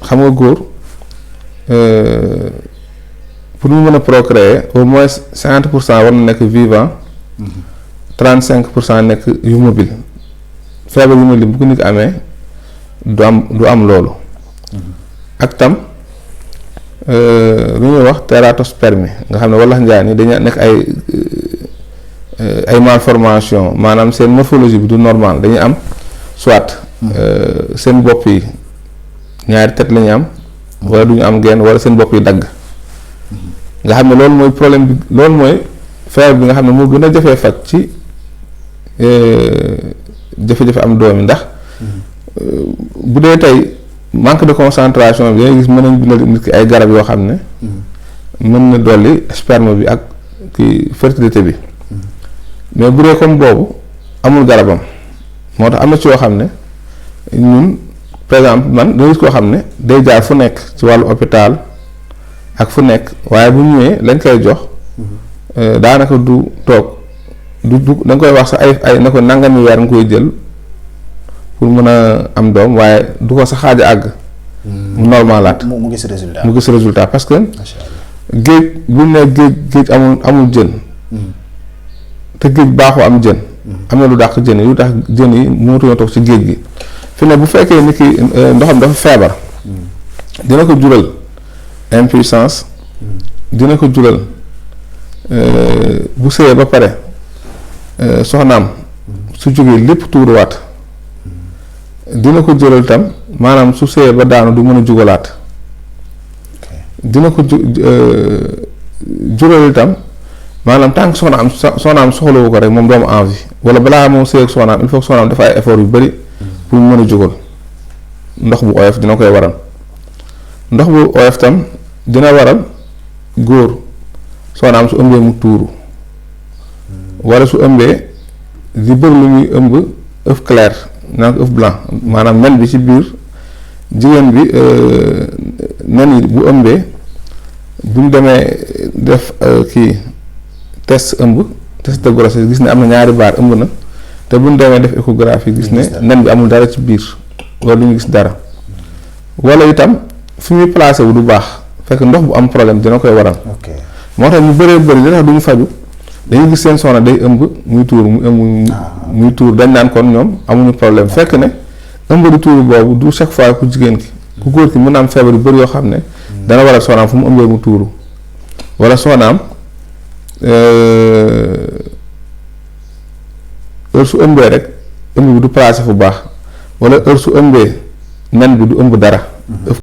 xam nga góor pour ñu mën a procréer au moins 50% war na nekk vivant. 35% nekk yu mobile. feebar yu mobile bu ko nit amee du am loolu. ak tam lu ñuy wax tératospermie nga xam ne walax njaan yi dañu nekk ay malformation maanaam seen morphologie bi du normal dañuy am soit seen bopp yi ñaari tet la ñu am wala du ñu am genn wala seen bopp yi dagg nga xam ne loolu mooy problème bi loolu mooy feebar bi nga xam ne moo gën a jafee faj ci jafe-jafe am doom yi ndax bu dee tey manque de concentration bi dangay gis mën nañ bindal nit ki ay garab yoo xam ne mën na dolli sperme bi ak ki fertilité bi mais bu dee comme boobu amul garabam moo tax am na ci yoo xam ne ñun par exemple man danga gis koo xam ne day jaar fu nekk ci wàllu hôpital ak fu nekk waaye bu ñëwee lañ koy jox daanaka du toog du da nga koy wax sax ay na ko nangami weer nga koy jël pour mën a am doom waaye du ko sa xaaja àgg. mu normalaat mu gis résultat mu gis résultat parce que géej bu ne géej amul jën. te géej baaxoo am jën. am na lu dàq jën yi lu tax jën yi mënatuñoo toog ci géej gi fi ne bu fekkee nit ki ndoxam dafa feebar. dina ko jural impuissance. dina ko jural bu sëyee ba pare soxnaam su jógee lépp tuuruwaat. dina ko jural tam maanaam su sëyee ba daanu du mën a jugalaat. dina ko jural itam maanaam tant que soxnaam soxlawu ko rek moom doomu envie wala balaa moom sëy ak soxnaam il faut que soxnaam dafa ay effort yu bari pour mu mën a jugal ndox bu oyof dina koy waral ndox bu oyof tam dina waral góor soxnaam su ëmbee mu tuuru wala su ëmbee di bëgg lu muy ëmb œuf clair naa ko œuf blanc maanaam nen bi ci biir jigéen bi nen yi bu ëmbee bu ñu demee def kii test de grossesse gis ne am na ñaari baar ëmb na te bu ñu demee def échographie gis ne nen bi amul dara ci biir wala du ñu gis dara wala itam fi muy placé wu du baax fekk ndox bu am problème dina koy waral. moo tax ñu bëree bëri li tax du ñu faju dañuy gis seen soxna day ëmb muy tuur muy tuur dañ naan kon ñoom amuñu problème fekk ne ëmb di tuur boobu du chaque fois ku jigéen ki ku góor ki mën na am feebar yu bëri yoo xam ne dana waral soxnaam fu mu ëmbee mu tuuru wala soxnaam heure su ëmbee rek ëmb bi du placé fu baax wala heure su ëmbee nen bi du ëmb dara